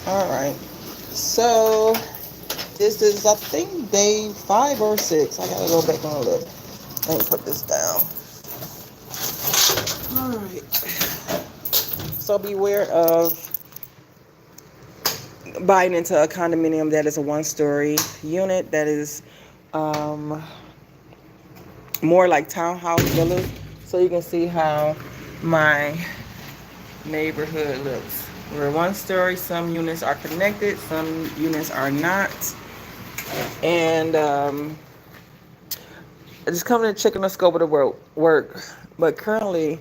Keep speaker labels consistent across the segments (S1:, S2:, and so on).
S1: All right. So this is, I think, day 5 or 6. I gotta go back and look. Let me put this down. All right. So beware of buying into a condominium that is a one-story unit that is um, more like townhouse villas. So you can see how my neighborhood looks. We're one story. Some units are connected. Some units are not. And just coming to checking the scope of the work. But currently,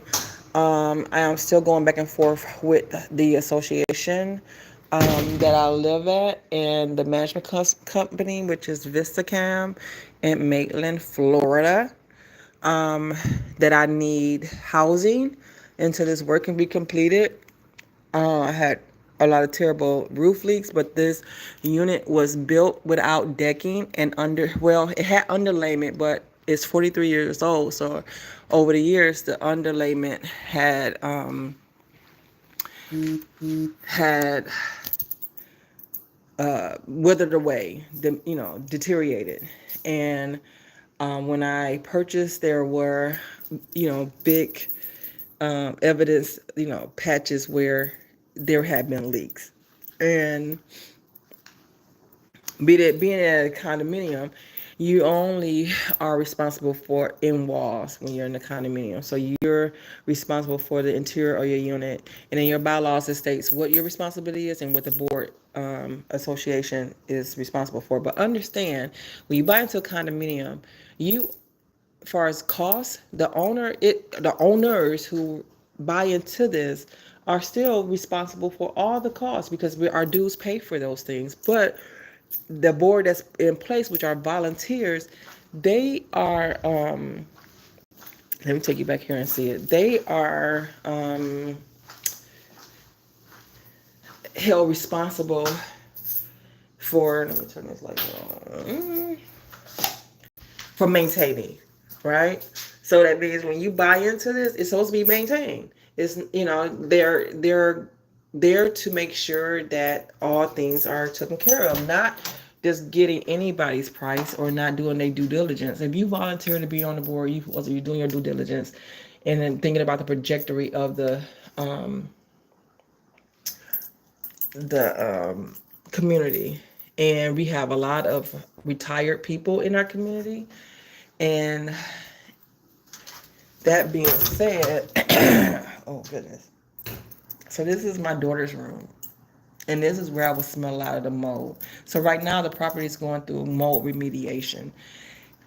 S1: I am still going back and forth with the association that I live at and the management company, which is Vistacam in Maitland, Florida. Um, that I need housing until this work can be completed. I had a lot of terrible roof leaks, but this unit was built without decking and well, it had underlayment, but it's 43 years old. So over the years, the underlayment had withered away, deteriorated. And when I purchased, there were, big evidence, patches where there had been leaks. And being at a condominium, you only are responsible for in walls when you're in the condominium. So you're responsible for the interior of your unit, and in your bylaws it states what your responsibility is and what the board association is responsible for. But understand, when you buy into a condominium, you, as far as costs, the owners who buy into this are still responsible for all the costs because our dues pay for those things. But the board that's in place, which are volunteers, they are. Let me take you back here and see it. They are held responsible for. Let me turn this light on. For maintaining, right? So that means when you buy into this, it's supposed to be maintained. It's, they're there to make sure that all things are taken care of, not just getting anybody's price or not doing their due diligence. If you volunteer to be on the board, you're doing your due diligence, and then thinking about the trajectory of um, the community. And we have a lot of retired people in our community, and that being said, oh goodness. So this is my daughter's room. And this is where I would smell a lot of the mold. So right now the property is going through mold remediation.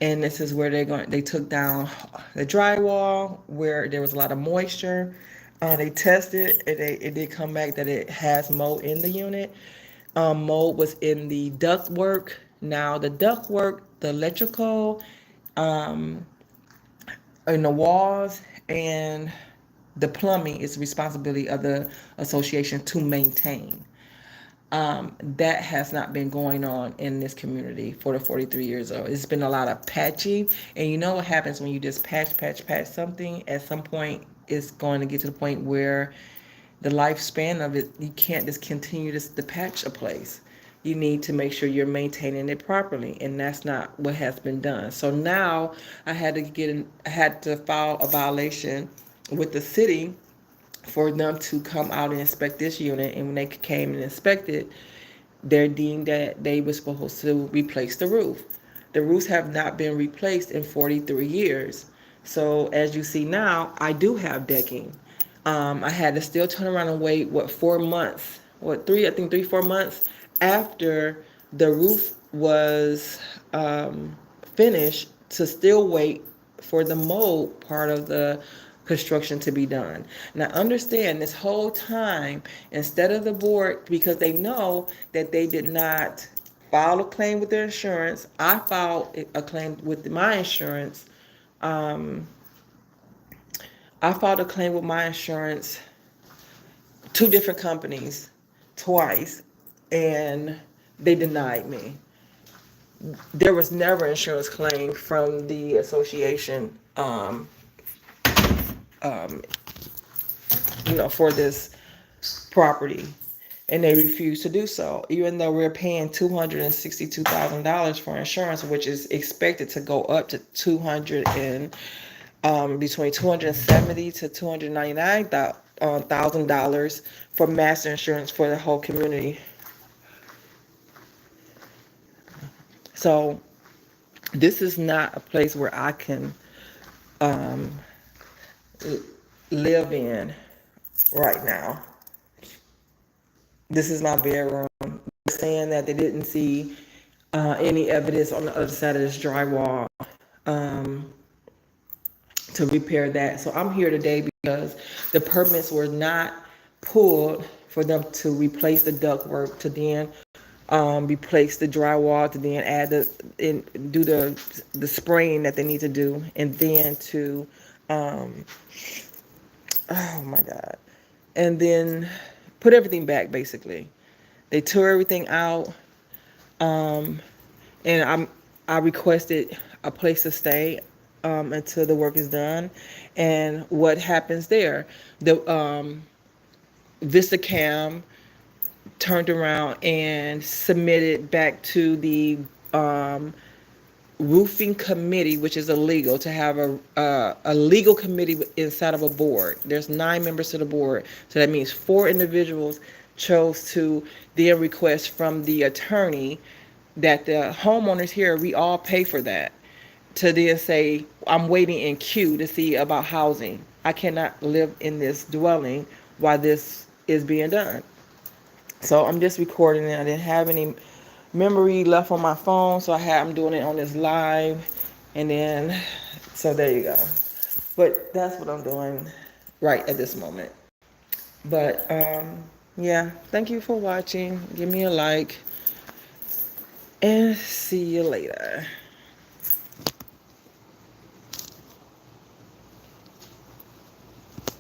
S1: And this is where they took down the drywall where there was a lot of moisture. They tested and it did come back that it has mold in the unit. Mold was in the ductwork. Now the ductwork, the electrical, um, in the walls, and the plumbing is the responsibility of the association to maintain. That has not been going on in this community for the 43 years old. It's been a lot of patching, and you know what happens when you just patch something. At some point, it's going to get to the point where the lifespan of it, you can't just continue to patch a place. You need to make sure you're maintaining it properly, and that's not what has been done. So now I had to file a violation with the city for them to come out and inspect this unit. And when they came and inspected, they're deemed that they were supposed to replace the roof. The roofs have not been replaced in 43 years. So as you see now, I do have decking. I had to still turn around and wait, 4 months, I think 3, 4 months after the roof was finished, to still wait for the mold part of the construction to be done. Now understand, this whole time, instead of the board, because they know that they did not file a claim with their insurance, I filed a claim with my insurance. Um, I filed a claim with my insurance, two different companies, twice, and they denied me. There was never an insurance claim from the association, um, for this property. and they refuse to do so, even though we're paying $262,000 for insurance, which is expected to go up to 200 and between 270 to 299,000 dollars for master insurance for the whole community. So this is not a place where I can um, live in right now. This is my bedroom. They're saying that they didn't see any evidence on the other side of this drywall um, to repair that. So I'm here today because the permits were not pulled for them to replace the ductwork, to then replace the drywall, to then add do the spraying that they need to do, and then to um, oh my God, and then put everything back. Basically, they tore everything out, um, and I requested a place to stay until the work is done. And what happens there? The VistaCam turned around and submitted back to the um, roofing committee, which is illegal to have a legal committee inside of a board. There's 9 members to the board, so that means 4 individuals chose to then request from the attorney that the homeowners here, we all pay for that, to then say, I'm waiting in queue to see about housing. I cannot live in this dwelling while this is being done. So I'm just recording it. I didn't have any memory left on my phone, so I'm doing it on this live, and then so there you go. But that's what I'm doing right at this moment. But yeah, thank you for watching. Give me a like, and see you later.